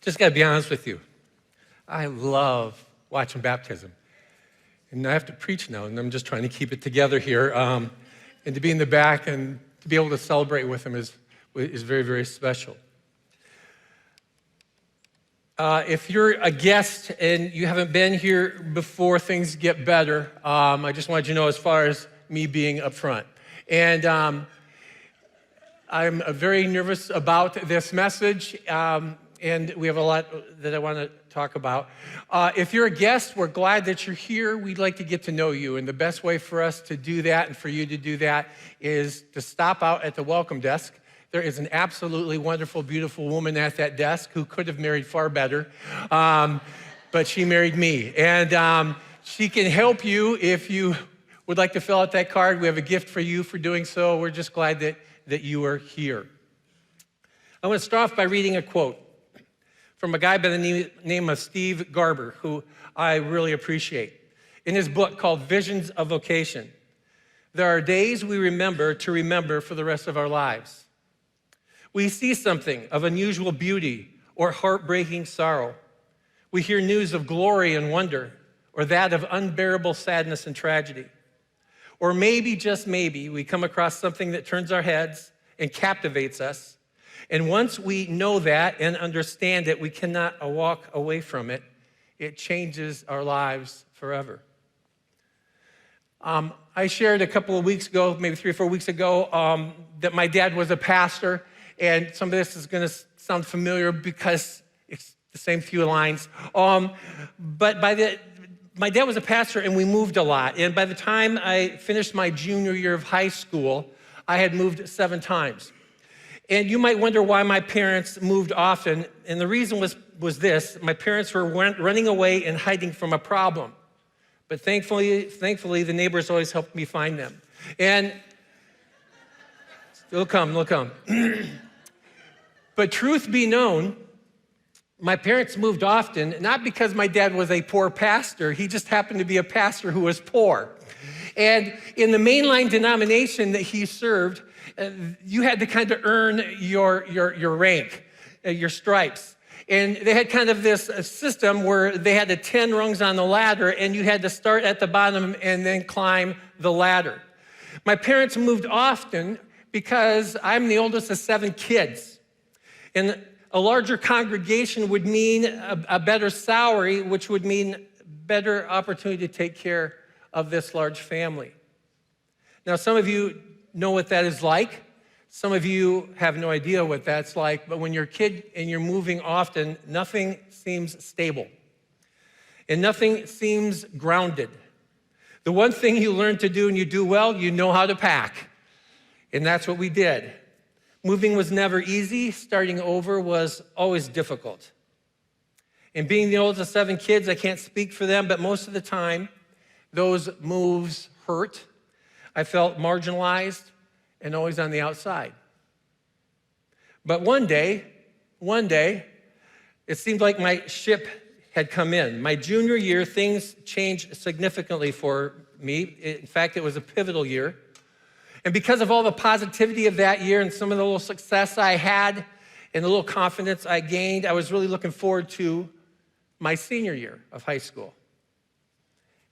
Just got to be honest with you. I love watching baptism. And I have to preach now, and I'm just trying to keep it together here. And to be in the back and to be able to celebrate with them is very, very special. If you're a guest and you haven't been here before things get better, I just wanted you to know as far as me being up front. And I'm very nervous about this message, and we have a lot that I want to talk about. If you're a guest, we're glad that you're here. We'd like to get to know you, and the best way for us to do that and for you to do that is to stop out at the welcome desk. There is an absolutely wonderful, beautiful woman at that desk who could have married far better, but she married me. And she can help you if you would like to fill out that card. We have a gift for you for doing so. We're just glad that you are here. I want to start off by reading a quote from a guy by the name of Steve Garber, who I really appreciate. In his book called Visions of Vocation, there are days we remember to remember for the rest of our lives. We see something of unusual beauty or heartbreaking sorrow. We hear news of glory and wonder, or that of unbearable sadness and tragedy. Or maybe, just maybe, we come across something that turns our heads and captivates us. And once we know that and understand it, we cannot walk away from it. It changes our lives forever. I shared a couple of weeks ago, maybe 3 or 4 weeks ago, that my dad was a pastor. And some of this is going to sound familiar because it's the same few lines. But my dad was a pastor, and we moved a lot. And by the time I finished my junior year of high school, I had moved 7 times. And you might wonder why my parents moved often. And the reason was this. My parents were running away and hiding from a problem. But thankfully, the neighbors always helped me find them. And they'll come. But truth be known, my parents moved often, not because my dad was a poor pastor. He just happened to be a pastor who was poor. And in the mainline denomination that he served, you had to kind of earn your rank, your stripes. And they had kind of this system where they had the 10 rungs on the ladder, and you had to start at the bottom and then climb the ladder. My parents moved often because I'm the oldest of 7 kids. And a larger congregation would mean a better salary, which would mean better opportunity to take care of this large family. Now, some of you know what that is like. Some of you have no idea what that's like, but when you're a kid and you're moving often, nothing seems stable. And nothing seems grounded. The one thing you learn to do and you do well, you know how to pack. And that's what we did. Moving was never easy. Starting over was always difficult. And being the oldest of 7 kids, I can't speak for them, but most of the time, those moves hurt. I felt marginalized and always on the outside. But one day, it seemed like my ship had come in. My junior year, things changed significantly for me. In fact, it was a pivotal year. And because of all the positivity of that year and some of the little success I had and the little confidence I gained, I was really looking forward to my senior year of high school.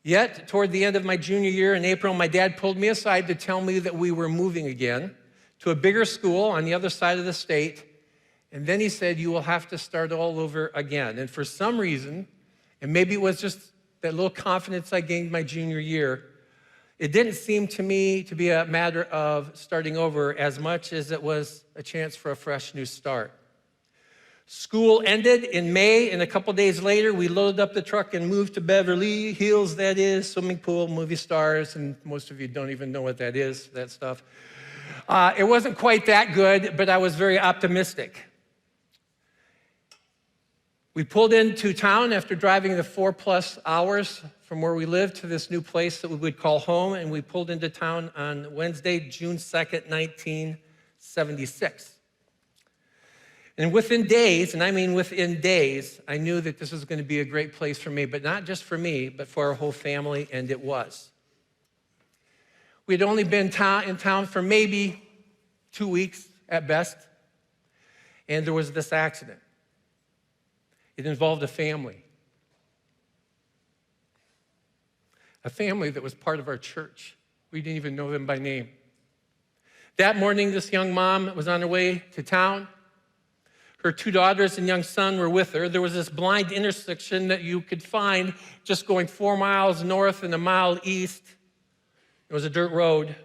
Yet, toward the end of my junior year in April, my dad pulled me aside to tell me that we were moving again to a bigger school on the other side of the state. And then he said, "You will have to start all over again." And for some reason, and maybe it was just that little confidence I gained my junior year, it didn't seem to me to be a matter of starting over as much as it was a chance for a fresh new start. School ended in May, and a couple days later, we loaded up the truck and moved to Beverly Hills, that is, swimming pool, movie stars, and most of you don't even know what that is, that stuff. It wasn't quite that good, but I was very optimistic. We pulled into town after driving the 4+ hours from where we lived to this new place that we would call home, and we pulled into town on Wednesday, June 2nd, 1976. And within days, and I mean within days, I knew that this was going to be a great place for me, but not just for me, but for our whole family, and it was. We'd only been in town for maybe 2 weeks at best, and there was this accident. It involved a family that was part of our church. We didn't even know them by name. That morning, this young mom was on her way to town. Her 2 daughters and young son were with her. There was this blind intersection that you could find just going 4 miles north and a mile east. It was a dirt road.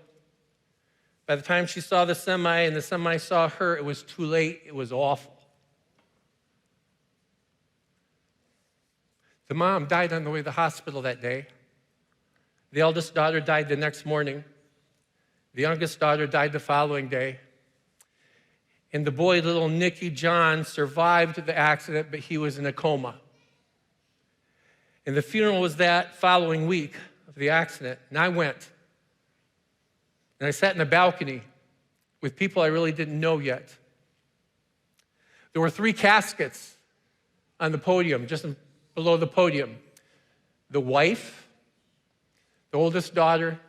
By the time she saw the semi and the semi saw her, it was too late. It was awful. The mom died on the way to the hospital that day. The eldest daughter died the next morning. The youngest daughter died the following day. And the boy, little Nicky John, survived the accident, but he was in a coma. And the funeral was that following week of the accident. And I went. And I sat in the balcony with people I really didn't know yet. There were 3 caskets on the podium, just below the podium. The wife, the oldest daughter,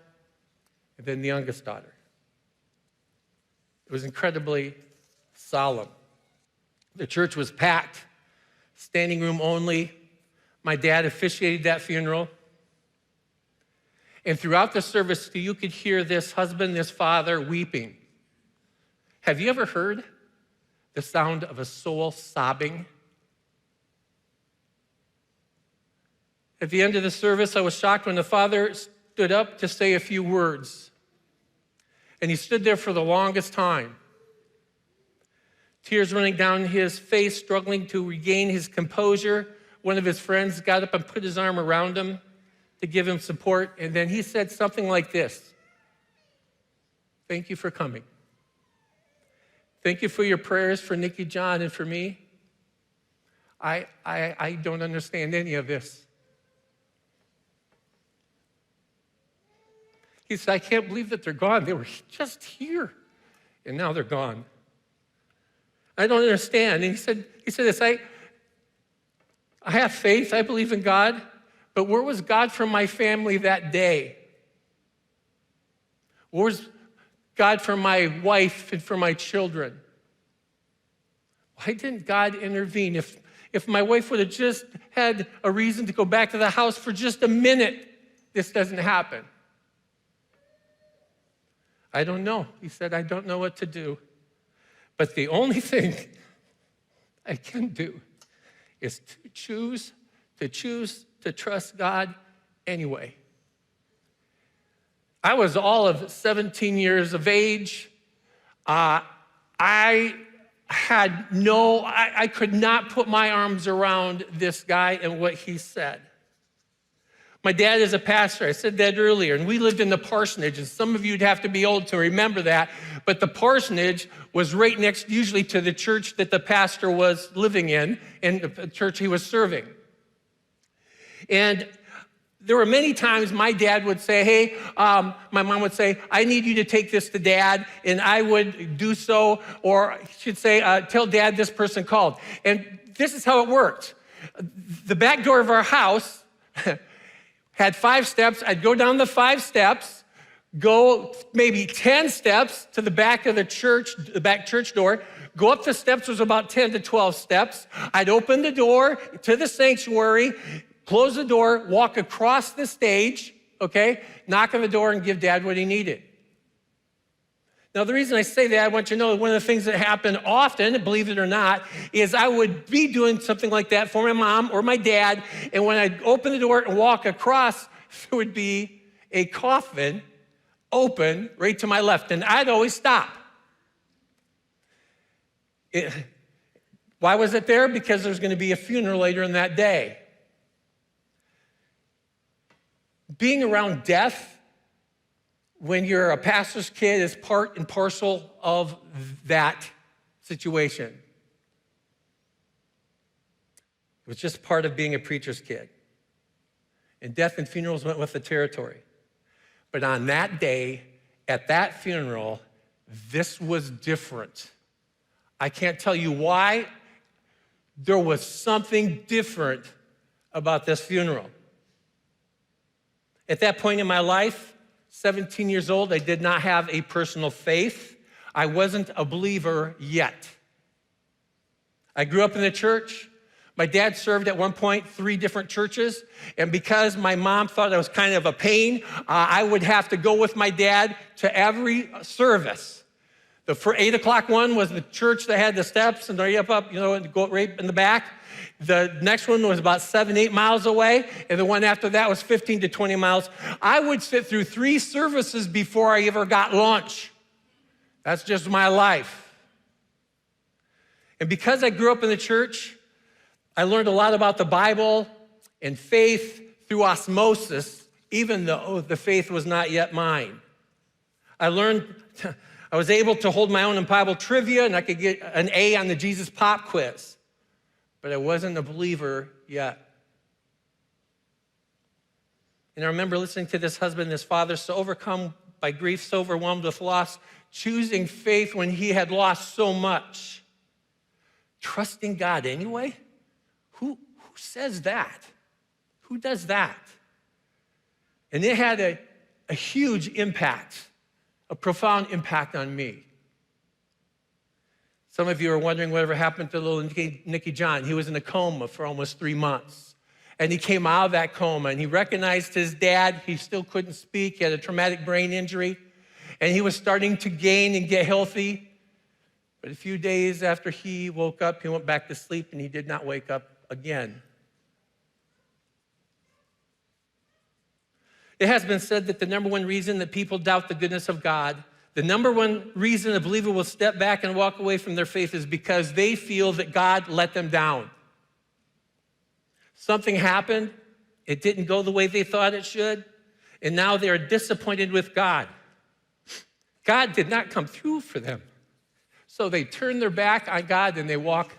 and then the youngest daughter. It was incredibly solemn. The church was packed, standing room only. My dad officiated that funeral. And throughout the service, you could hear this husband, this father weeping. Have you ever heard the sound of a soul sobbing? At the end of the service, I was shocked when the father stood up to say a few words. And he stood there for the longest time. Tears running down his face, struggling to regain his composure. One of his friends got up and put his arm around him to give him support. And then he said something like this: "Thank you for coming. Thank you for your prayers for Nicky John and for me. I don't understand any of this." He said, "I can't believe that they're gone. They were just here, and now they're gone. I don't understand." And he said this, I have faith, I believe in God, but where was God for my family that day? Where was God for my wife and for my children? Why didn't God intervene? If my wife would have just had a reason to go back to the house for just a minute, this doesn't happen. I don't know. He said, "I don't know what to do. But the only thing I can do is to choose to trust God anyway." I was all of 17 years of age. I could not put my arms around this guy and what he said. My dad is a pastor. I said that earlier. And we lived in the parsonage. And some of you would have to be old to remember that. But the parsonage was right next usually to the church that the pastor was living in and the church he was serving. And there were many times my dad would say, "Hey," my mom would say, "I need you to take this to Dad." And I would do so. Or she'd say, "Tell Dad this person called." And this is how it worked. The back door of our house had 5 steps. I'd go down the 5 steps, go maybe 10 steps to the back of the church, the back church door, go up the steps, was about 10 to 12 steps. I'd open the door to the sanctuary, close the door, walk across the stage, okay, knock on the door and give Dad what he needed. Now, the reason I say that, I want you to know that one of the things that happened often, believe it or not, is I would be doing something like that for my mom or my dad, and when I'd open the door and walk across, there would be a coffin open right to my left, and I'd always stop. Why was it there? Because there's going to be a funeral later in that day. Being around death when you're a pastor's kid is part and parcel of that situation. It was just part of being a preacher's kid. And death and funerals went with the territory. But on that day, at that funeral, this was different. I can't tell you why. There was something different about this funeral. At that point in my life, 17 years old, I did not have a personal faith. I wasn't a believer yet. I grew up in the church. My dad served at one point 3 different churches, and because my mom thought I was kind of a pain, I would have to go with my dad to every service. The 8 o'clock one was the church that had the steps and right up, and go right in the back. The next one was about 7-8 miles away, and the one after that was 15 to 20 miles. I would sit through 3 services before I ever got lunch. That's just my life. And because I grew up in the church, I learned a lot about the Bible and faith through osmosis, even though the faith was not yet mine. I was able to hold my own in Bible trivia, and I could get an A on the Jesus Pop quiz, but I wasn't a believer yet. And I remember listening to this husband and his father, so overcome by grief, so overwhelmed with loss, choosing faith when he had lost so much. Trusting God anyway? Who says that? Who does that? And it had a huge impact, a profound impact on me. Some of you are wondering whatever happened to little Nicky John. He was in a coma for almost 3 months. And he came out of that coma and he recognized his dad. He still couldn't speak. He had a traumatic brain injury. And he was starting to gain and get healthy. But a few days after he woke up, he went back to sleep and he did not wake up again. It has been said that the number one reason that people doubt the goodness of God, the number one reason a believer will step back and walk away from their faith is because they feel that God let them down. Something happened, it didn't go the way they thought it should, and now they are disappointed with God. God did not come through for them. So they turn their back on God and they walk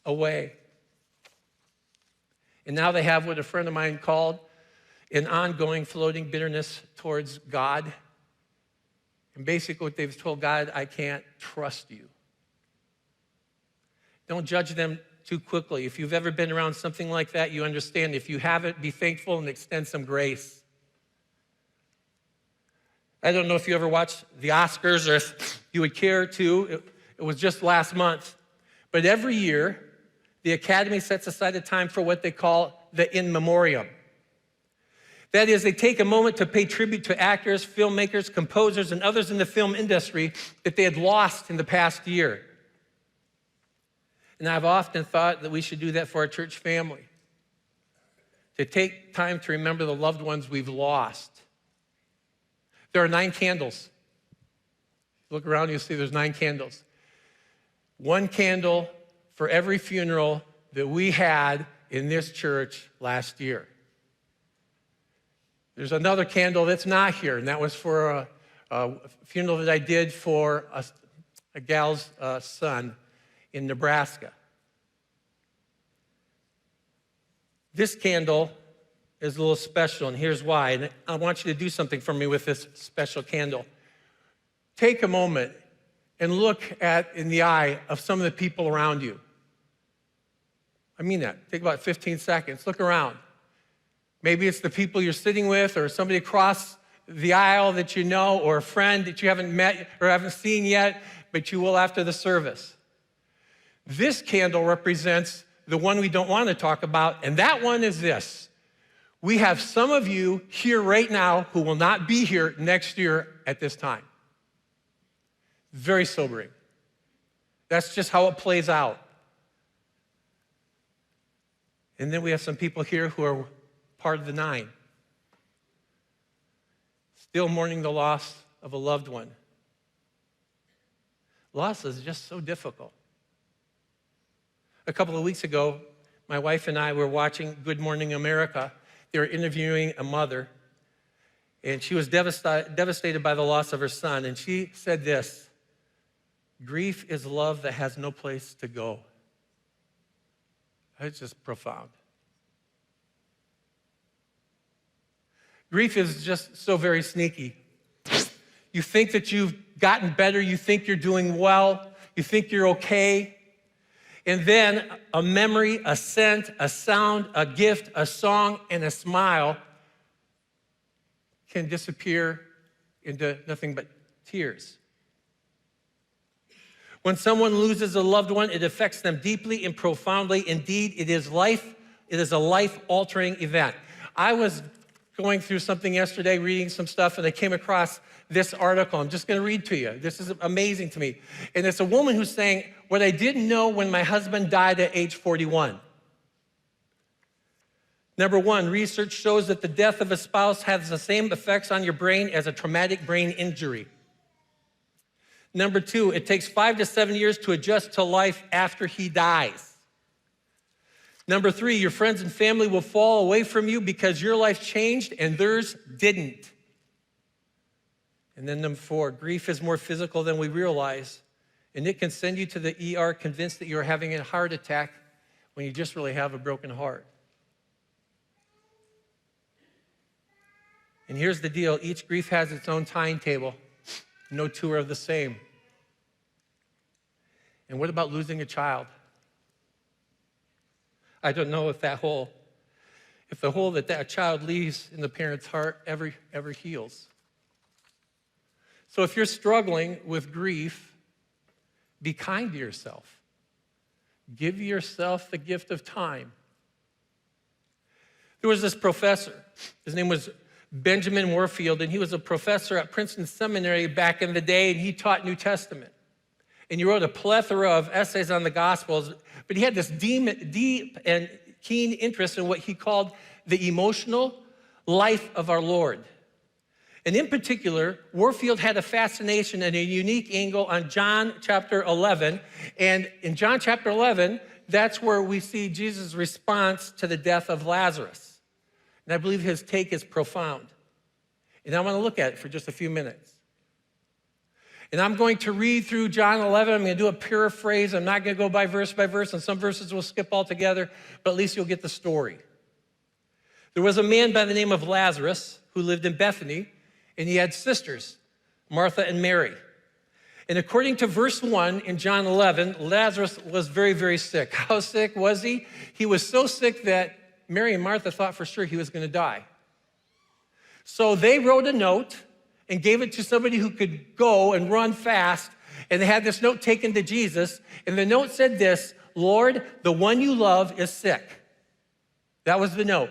away. And now they have what a friend of mine called an ongoing floating bitterness towards God. And basically what they've told God, I can't trust you. Don't judge them too quickly. If you've ever been around something like that, you understand. If you haven't, be thankful and extend some grace. I don't know if you ever watched the Oscars or if you would care to. It was just last month. But every year, the Academy sets aside a time for what they call the in memoriam. That is, they take a moment to pay tribute to actors, filmmakers, composers, and others in the film industry that they had lost in the past year. And I've often thought that we should do that for our church family, to take time to remember the loved ones we've lost. There are 9 candles. Look around, you'll see there's 9 candles. 1 candle for every funeral that we had in this church last year. There's another candle that's not here, and that was for a funeral that I did for a gal's son in Nebraska. This candle is a little special, and here's why. And I want you to do something for me with this special candle. Take a moment and look in the eye of some of the people around you. I mean that. Take about 15 seconds. Look around. Maybe it's the people you're sitting with or somebody across the aisle that you know or a friend that you haven't met or haven't seen yet, but you will after the service. This candle represents the one we don't want to talk about, and that one is this. We have some of you here right now who will not be here next year at this time. Very sobering. That's just how it plays out. And then we have some people here who are part of the 9. Still mourning the loss of a loved one. Loss is just so difficult. A couple of weeks ago, my wife and I were watching Good Morning America. They were interviewing a mother, and she was devastated by the loss of her son. And she said this, grief is love that has no place to go. It's just profound. Grief is just so very sneaky. You think that you've gotten better, you think you're doing well, you think you're okay, and then a memory, a scent, a sound, a gift, a song, and a smile can disappear into nothing but tears. When someone loses a loved one, it affects them deeply and profoundly. Indeed, it is a life-altering event. I was going through something yesterday, reading some stuff, and I came across this article. I'm just going to read to you. This is amazing to me. And it's a woman who's saying, what I didn't know when my husband died at age 41. Number one, research shows that the death of a spouse has the same effects on your brain as a traumatic brain injury. Number two, it takes 5 to 7 years to adjust to life after he dies. Number three, your friends and family will fall away from you because your life changed and theirs didn't. And then number four, grief is more physical than we realize, and it can send you to the ER convinced that you're having a heart attack when you just really have a broken heart. And here's the deal, each grief has its own timetable. No two are the same. And what about losing a child? I don't know if the hole that child leaves in the parent's heart ever heals. So if you're struggling with grief, be kind to yourself. Give yourself the gift of time. There was this professor, his name was Benjamin Warfield, and he was a professor at Princeton Seminary back in the day, and he taught New Testament. And he wrote a plethora of essays on the Gospels, but he had this deep and keen interest in what he called the emotional life of our Lord. And in particular, Warfield had a fascination and a unique angle on John chapter 11. And in John chapter 11, that's where we see Jesus' response to the death of Lazarus. And I believe his take is profound. And I want to look at it for just a few minutes. And I'm going to read through John 11. I'm going to do a paraphrase. I'm not going to go by verse, and some verses we'll skip altogether, but at least you'll get the story. There was a man by the name of Lazarus who lived in Bethany, and he had sisters, Martha and Mary. And according to verse 1 in John 11, Lazarus was very, very sick. How sick was he? He was so sick that Mary and Martha thought for sure he was going to die. So they wrote a note and gave it to somebody who could go and run fast. And they had this note taken to Jesus. And the note said this, Lord, the one you love is sick. That was the note.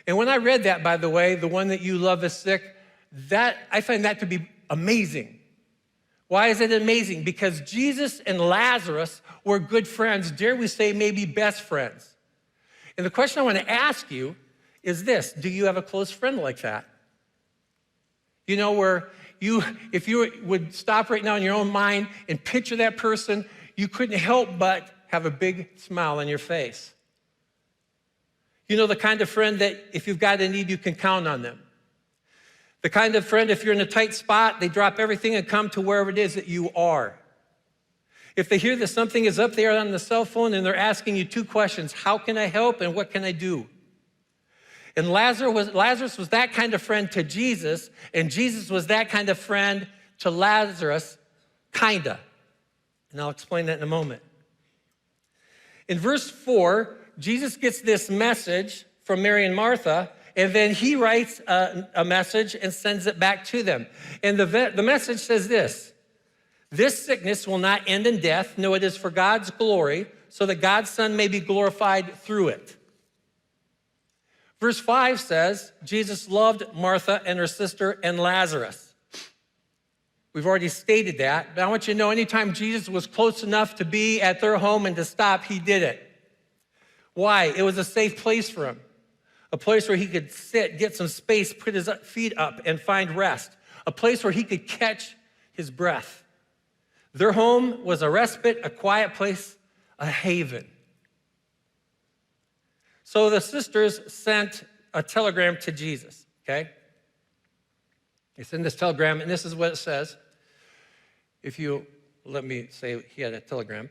And when I read that, by the way, the one that you love is sick, I find that to be amazing. Why is it amazing? Because Jesus and Lazarus were good friends, dare we say maybe best friends. And the question I want to ask you is this, do you have a close friend like that? You know, where if you would stop right now in your own mind and picture that person, you couldn't help but have a big smile on your face. You know, the kind of friend that if you've got a need, you can count on them. The kind of friend, if you're in a tight spot, they drop everything and come to wherever it is that you are. If they hear that something is up there on the cell phone and they're asking you two questions, how can I help and what can I do? And Lazarus was that kind of friend to Jesus, and Jesus was that kind of friend to Lazarus, kinda. And I'll explain that in a moment. In verse 4, Jesus gets this message from Mary and Martha, and then he writes a message and sends it back to them. And the message says this sickness will not end in death. No, it is for God's glory, so that God's Son may be glorified through it. Verse 5 says, Jesus loved Martha and her sister and Lazarus. We've already stated that, but I want you to know anytime Jesus was close enough to be at their home and to stop, he did it. Why? It was a safe place for him. A place where he could sit, get some space, put his feet up, and find rest. A place where he could catch his breath. Their home was a respite, a quiet place, a haven. So the sisters sent a telegram to Jesus, okay? They send this telegram, and this is what it says. If you let me say he had a telegram.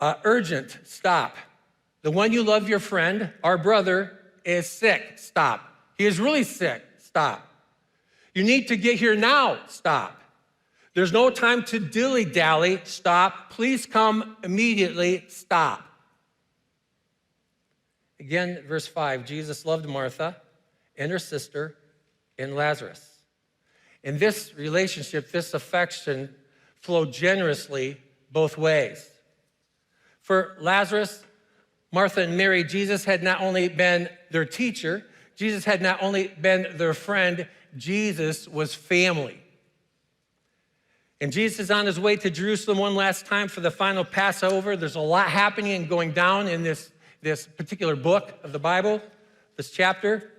Urgent, stop. The one you love, your friend, our brother, is sick, stop. He is really sick, stop. You need to get here now, stop. There's no time to dilly-dally, stop. Please come immediately, stop. Again, verse 5, Jesus loved Martha and her sister and Lazarus. And this relationship, this affection flow generously both ways. For Lazarus, Martha, and Mary, Jesus had not only been their teacher, Jesus had not only been their friend, Jesus was family. And Jesus is on his way to Jerusalem one last time for the final Passover. There's a lot happening and going down in this particular book of the Bible, this chapter.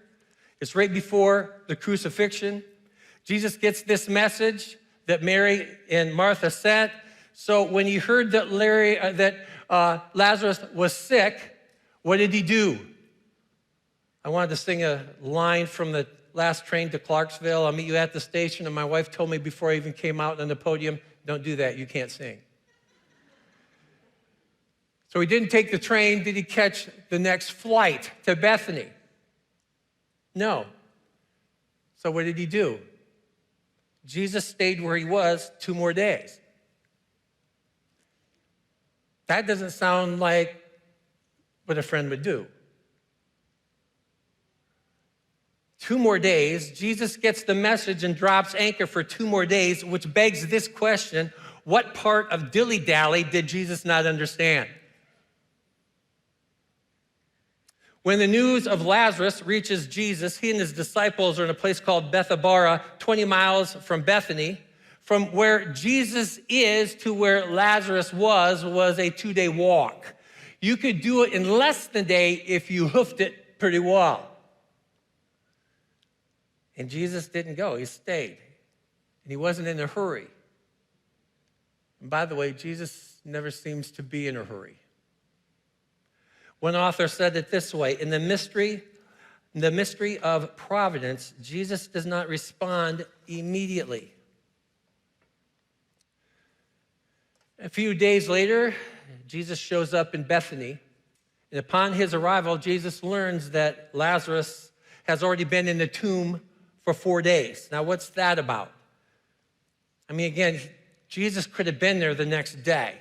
It's right before the crucifixion. Jesus gets this message that Mary and Martha sent. So when he heard that Lazarus was sick, what did he do? I wanted to sing a line from the last train to Clarksville. I'll meet you at the station. And my wife told me before I even came out on the podium, don't do that, you can't sing. So he didn't take the train. Did he catch the next flight to Bethany? No. So what did he do? Jesus stayed where he was 2 more days. That doesn't sound like what a friend would do. 2 more days, Jesus gets the message and drops anchor for 2 more days, which begs this question: what part of dilly-dally did Jesus not understand? When the news of Lazarus reaches Jesus, he and his disciples are in a place called Bethabara, 20 miles from Bethany. From where Jesus is to where Lazarus was a 2-day walk. You could do it in less than a day if you hoofed it pretty well. And Jesus didn't go, he stayed. And he wasn't in a hurry. And by the way, Jesus never seems to be in a hurry. One author said it this way: in the mystery of providence, Jesus does not respond immediately. A few days later, Jesus shows up in Bethany, and upon his arrival, Jesus learns that Lazarus has already been in the tomb for 4 days. Now, what's that about? I mean, again, Jesus could have been there the next day.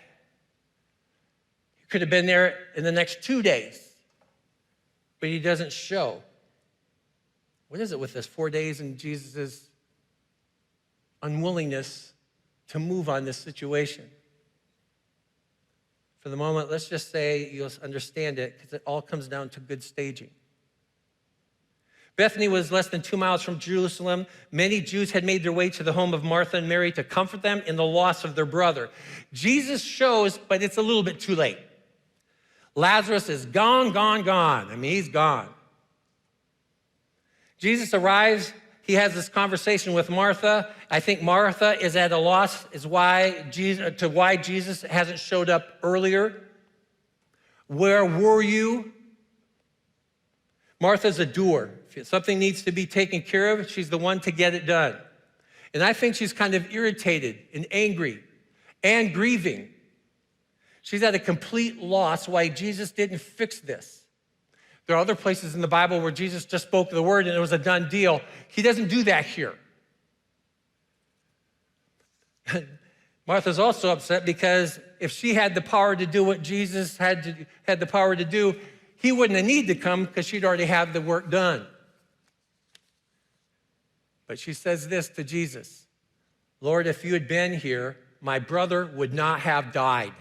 He could have been there in the next 2 days, but he doesn't show. What is it with this 4 days and Jesus' unwillingness to move on this situation? For the moment, let's just say you'll understand it, because it all comes down to good staging. Bethany was less than 2 miles from Jerusalem. Many Jews had made their way to the home of Martha and Mary to comfort them in the loss of their brother. Jesus shows, but it's a little bit too late. Lazarus is gone. I mean, he's gone. Jesus arrives. He has this conversation with Martha. I think Martha is at a loss as why Jesus hasn't showed up earlier. Where were you? Martha's a doer. If something needs to be taken care of, she's the one to get it done. And I think she's kind of irritated and angry and grieving. She's at a complete loss why Jesus didn't fix this. There are other places in the Bible where Jesus just spoke the word and it was a done deal. He doesn't do that here. Martha's also upset because if she had the power to do what Jesus had the power to do, he wouldn't have needed to come because she'd already have the work done. But she says this to Jesus: Lord, if you had been here, my brother would not have died.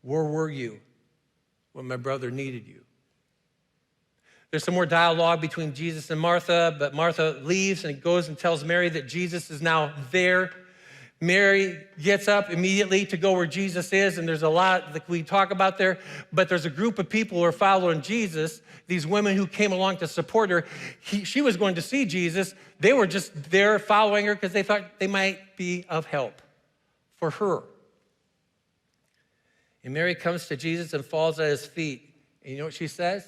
Where were you when my brother needed you? There's some more dialogue between Jesus and Martha, but Martha leaves and goes and tells Mary that Jesus is now there. Mary gets up immediately to go where Jesus is, and there's a lot that we talk about there, but there's a group of people who are following Jesus, these women who came along to support her. She was going to see Jesus. They were just there following her because they thought they might be of help for her. And Mary comes to Jesus and falls at his feet. And you know what she says?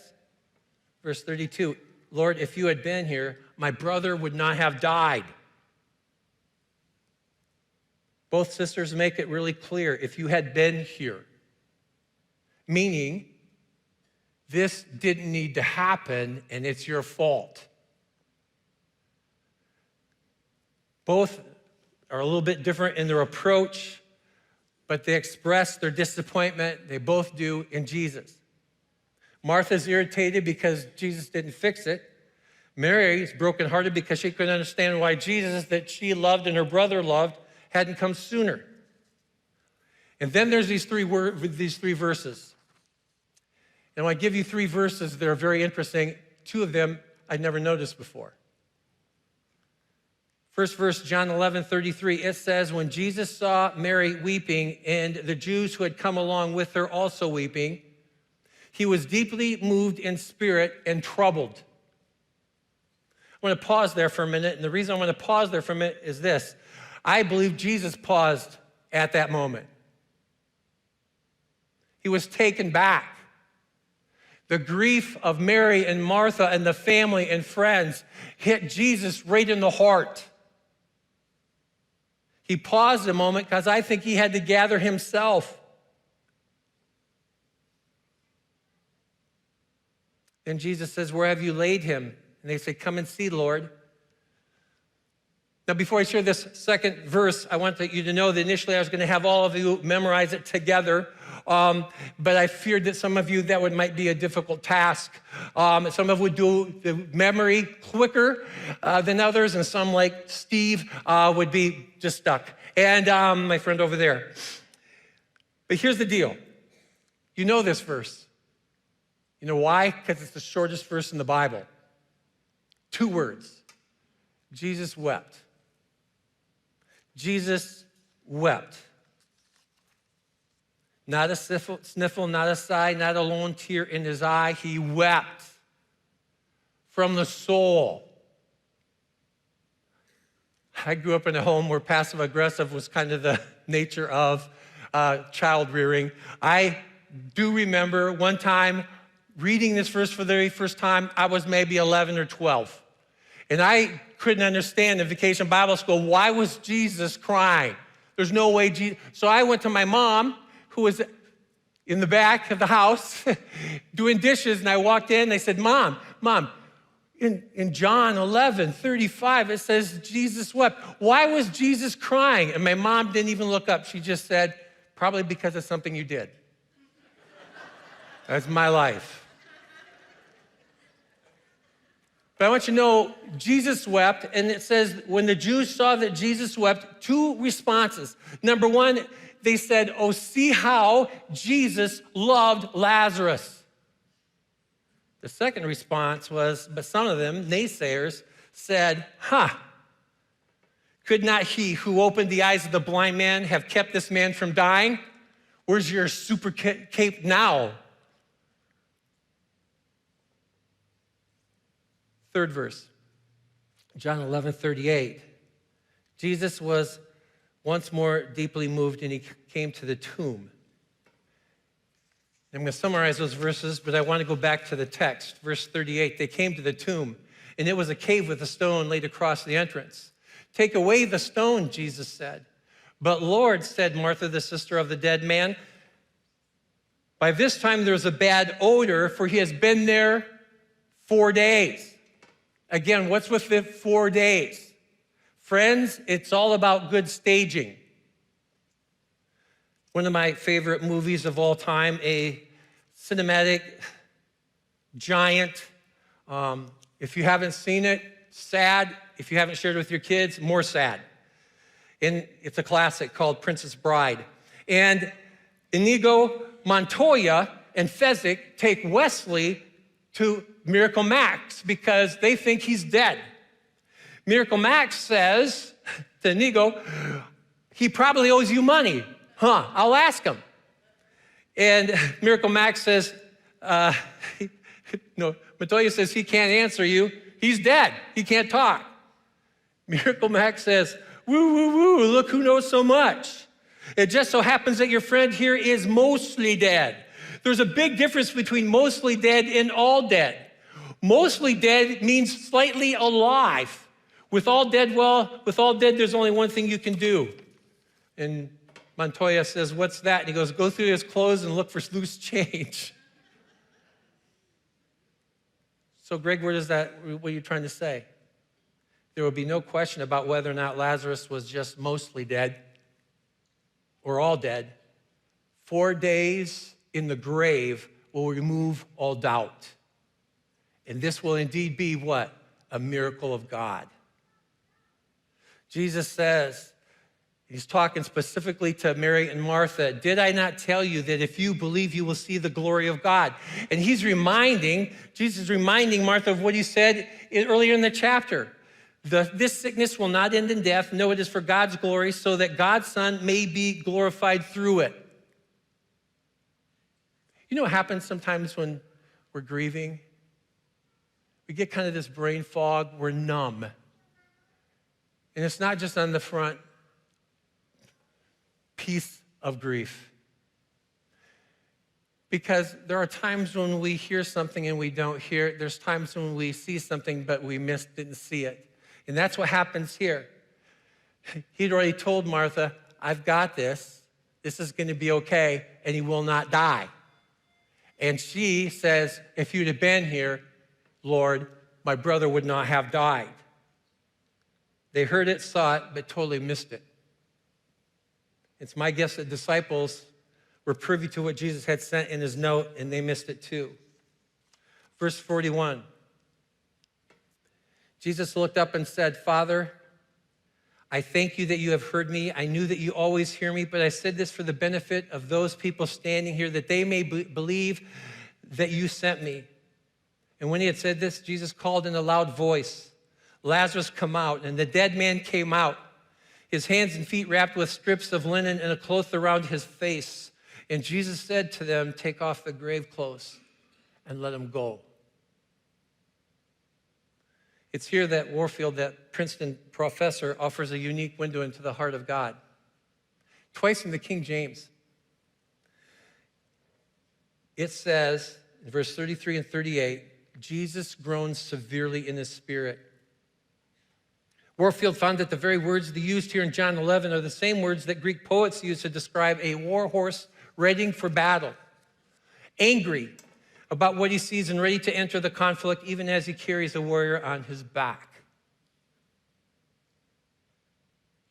Verse 32, Lord, if you had been here, my brother would not have died. Both sisters make it really clear, if you had been here. Meaning, this didn't need to happen and it's your fault. Both are a little bit different in their approach, but they express their disappointment, they both do, in Jesus. Martha's irritated because Jesus didn't fix it. Mary is brokenhearted because she couldn't understand why Jesus that she loved and her brother loved hadn't come sooner. And then there's these three verses. And I want to give you three verses that are very interesting. Two of them I'd never noticed before. First verse, John 11:33, it says, when Jesus saw Mary weeping and the Jews who had come along with her also weeping, he was deeply moved in spirit and troubled. I want to pause there for a minute, and the reason I want to pause there for a minute is this. I believe Jesus paused at that moment. He was taken back. The grief of Mary and Martha and the family and friends hit Jesus right in the heart. He paused a moment because I think he had to gather himself. Then Jesus says, where have you laid him? And they say, come and see, Lord. Now, before I share this second verse, I want you to know that initially I was going to have all of you memorize it together. But I feared that some of you, that might be a difficult task. Some of you would do the memory quicker than others, and some, like Steve, would be just stuck. And my friend over there. But here's the deal. You know this verse. You know why? Because it's the shortest verse in the Bible. 2 words. Jesus wept. Jesus wept. Not a sniffle, not a sigh, not a lone tear in his eye. He wept from the soul. I grew up in a home where passive-aggressive was kind of the nature of child rearing. I do remember one time reading this verse for the very first time. I was maybe 11 or 12. And I couldn't understand in Vacation Bible School, why was Jesus crying? There's no way Jesus. So I went to my mom, who was in the back of the house doing dishes, and I walked in and I said, Mom, in John 11:35, it says Jesus wept. Why was Jesus crying? And my mom didn't even look up. She just said, probably because of something you did. That's my life. But I want you to know, Jesus wept, and it says when the Jews saw that Jesus wept, 2 responses. Number 1, they said, oh, see how Jesus loved Lazarus. The second response was, but some of them, naysayers, said, could not he who opened the eyes of the blind man have kept this man from dying? Where's your super cape now? Third verse, John 11:38. Jesus was once more deeply moved, and he came to the tomb. I'm going to summarize those verses, but I want to go back to the text. Verse 38, they came to the tomb, and it was a cave with a stone laid across the entrance. Take away the stone, Jesus said. But Lord, said Martha, the sister of the dead man, by this time there's a bad odor, for he has been there 4 days. Again, what's with the 4 days? Friends, it's all about good staging. One of my favorite movies of all time, a cinematic giant. If you haven't seen it, sad. If you haven't shared it with your kids, more sad. And it's a classic called Princess Bride. And Inigo Montoya and Fezzik take Wesley to Miracle Max because they think he's dead. Miracle Max says to Inigo, he probably owes you money. I'll ask him. And Miracle Max says, Montoya says he can't answer you. He's dead. He can't talk. Miracle Max says, woo, woo, woo, look who knows so much. It just so happens that your friend here is mostly dead. There's a big difference between mostly dead and all dead. Mostly dead means slightly alive. With all dead, there's only one thing you can do. And Montoya says, what's that? And he goes, go through his clothes and look for loose change. So Greg, what are you trying to say? There will be no question about whether or not Lazarus was just mostly dead or all dead. 4 days in the grave will remove all doubt. And this will indeed be what? a miracle of God. Jesus says, he's talking specifically to Mary and Martha, did I not tell you that if you believe, you will see the glory of God? And Jesus is reminding Martha of what he said earlier in the chapter. This sickness will not end in death. No, it is for God's glory, so that God's Son may be glorified through it. You know what happens sometimes when we're grieving? We get kind of this brain fog. We're numb. And it's not just on the front piece of grief. Because there are times when we hear something and we don't hear it. There's times when we see something but we didn't see it. And that's what happens here. He'd already told Martha, I've got this. This is going to be okay, and he will not die. And she says, if you'd have been here, Lord, my brother would not have died. They heard it, saw it, but totally missed it. It's my guess that disciples were privy to what Jesus had sent in his note, and they missed it too. Verse 41. Jesus looked up and said, Father, I thank you that you have heard me. I knew that you always hear me, but I said this for the benefit of those people standing here, that they may believe that you sent me. And when he had said this, Jesus called in a loud voice, Lazarus, come out. And the dead man came out, his hands and feet wrapped with strips of linen and a cloth around his face. And Jesus said to them, take off the grave clothes and let him go. It's here that Warfield, that Princeton professor, offers a unique window into the heart of God. Twice in the King James, it says, in verse 33 and 38, Jesus groaned severely in his spirit. Warfield found that the very words they used here in John 11 are the same words that Greek poets used to describe a war horse readying for battle, angry about what he sees and ready to enter the conflict even as he carries a warrior on his back.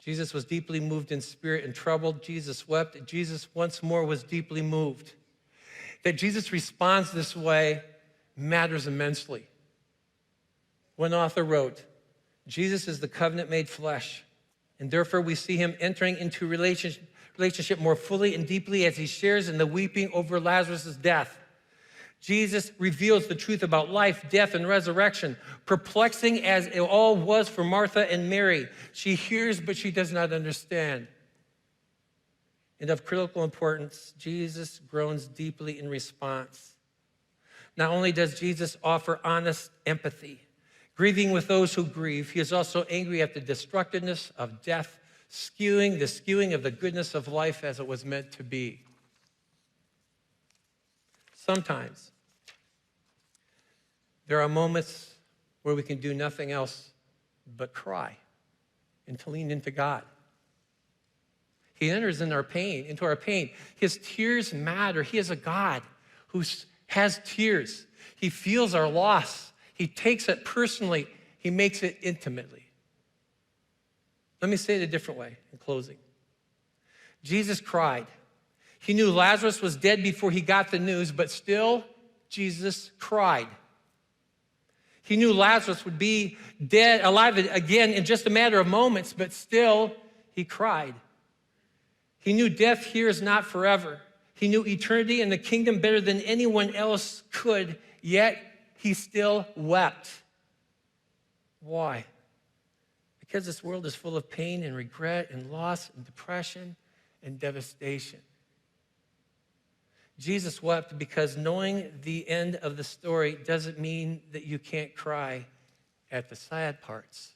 Jesus was deeply moved in spirit and troubled. Jesus wept. Jesus once more was deeply moved. That Jesus responds this way matters immensely. One author wrote, Jesus is the covenant made flesh, and therefore we see him entering into relationship more fully and deeply as he shares in the weeping over Lazarus' death. Jesus reveals the truth about life, death, and resurrection, perplexing as it all was for Martha and Mary. She hears, but she does not understand. And of critical importance, Jesus groans deeply in response. Not only does Jesus offer honest empathy, grieving with those who grieve, he is also angry at the destructiveness of death, the skewing of the goodness of life as it was meant to be. Sometimes there are moments where we can do nothing else but cry and to lean into God. He enters into our pain. His tears matter. He is a God who has tears. He feels our loss. He takes it personally. He makes it intimately. Let me say it a different way in closing. Jesus cried. He knew Lazarus was dead before he got the news, but still, Jesus cried. He knew Lazarus would be alive again in just a matter of moments, but still, he cried. He knew death here is not forever. He knew eternity and the kingdom better than anyone else could, yet he still wept. Why? Because this world is full of pain and regret and loss and depression and devastation. Jesus wept because knowing the end of the story doesn't mean that you can't cry at the sad parts.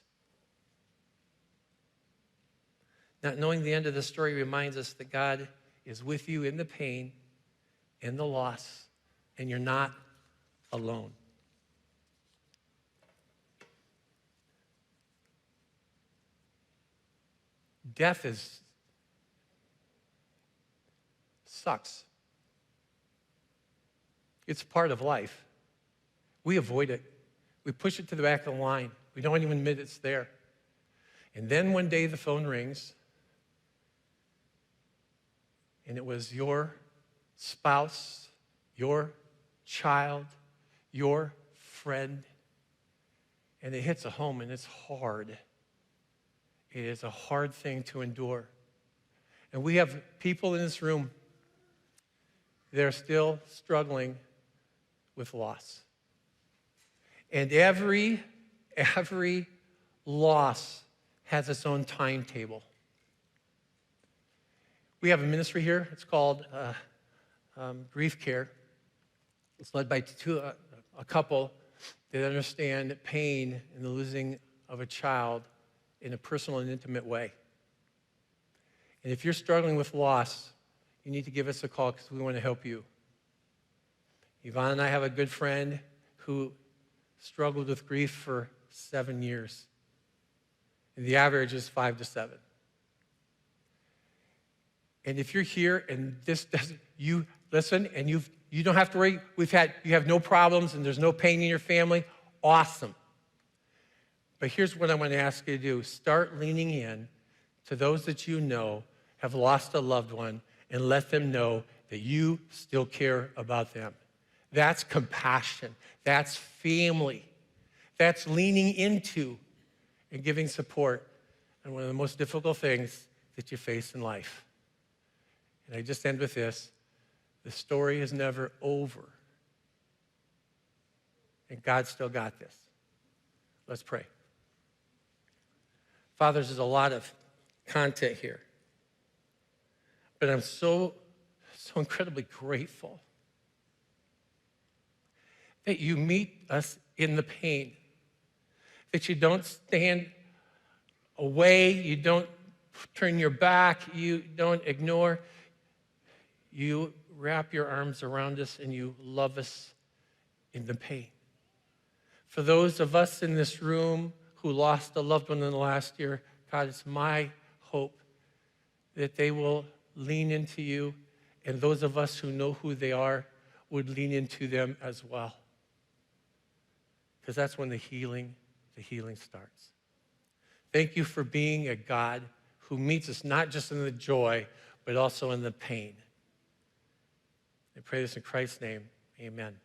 Not knowing the end of the story reminds us that God is with you in the pain, in the loss, and you're not alone. Death sucks. It's part of life. We avoid it. We push it to the back of the line. We don't even admit it's there. And then one day the phone rings, and it was your spouse, your child, your friend, and it hits a home, and it's hard. It is a hard thing to endure. And we have people in this room that are still struggling with loss. And every loss has its own timetable. We have a ministry here. It's called Grief Care. It's led by a couple that understand pain and the losing of a child in a personal and intimate way. And if you're struggling with loss, you need to give us a call because we want to help you. Yvonne and I have a good friend who struggled with grief for 7 years. And the average is 5 to 7. And if you're here and this doesn't, you listen and you don't have to worry. You have no problems and there's no pain in your family. Awesome. But here's what I want to ask you to do. Start leaning in to those that you know have lost a loved one and let them know that you still care about them. That's compassion. That's family. That's leaning into and giving support on one of the most difficult things that you face in life. And I just end with this. The story is never over. And God still got this. Let's pray. Father, there's a lot of content here. But I'm so incredibly grateful that you meet us in the pain, that you don't stand away, you don't turn your back, you don't ignore. You wrap your arms around us and you love us in the pain. For those of us in this room who lost a loved one in the last year, God, it's my hope that they will lean into you, and those of us who know who they are would lean into them as well. Because that's when the healing starts. Thank you for being a God who meets us not just in the joy, but also in the pain. I pray this in Christ's name. Amen.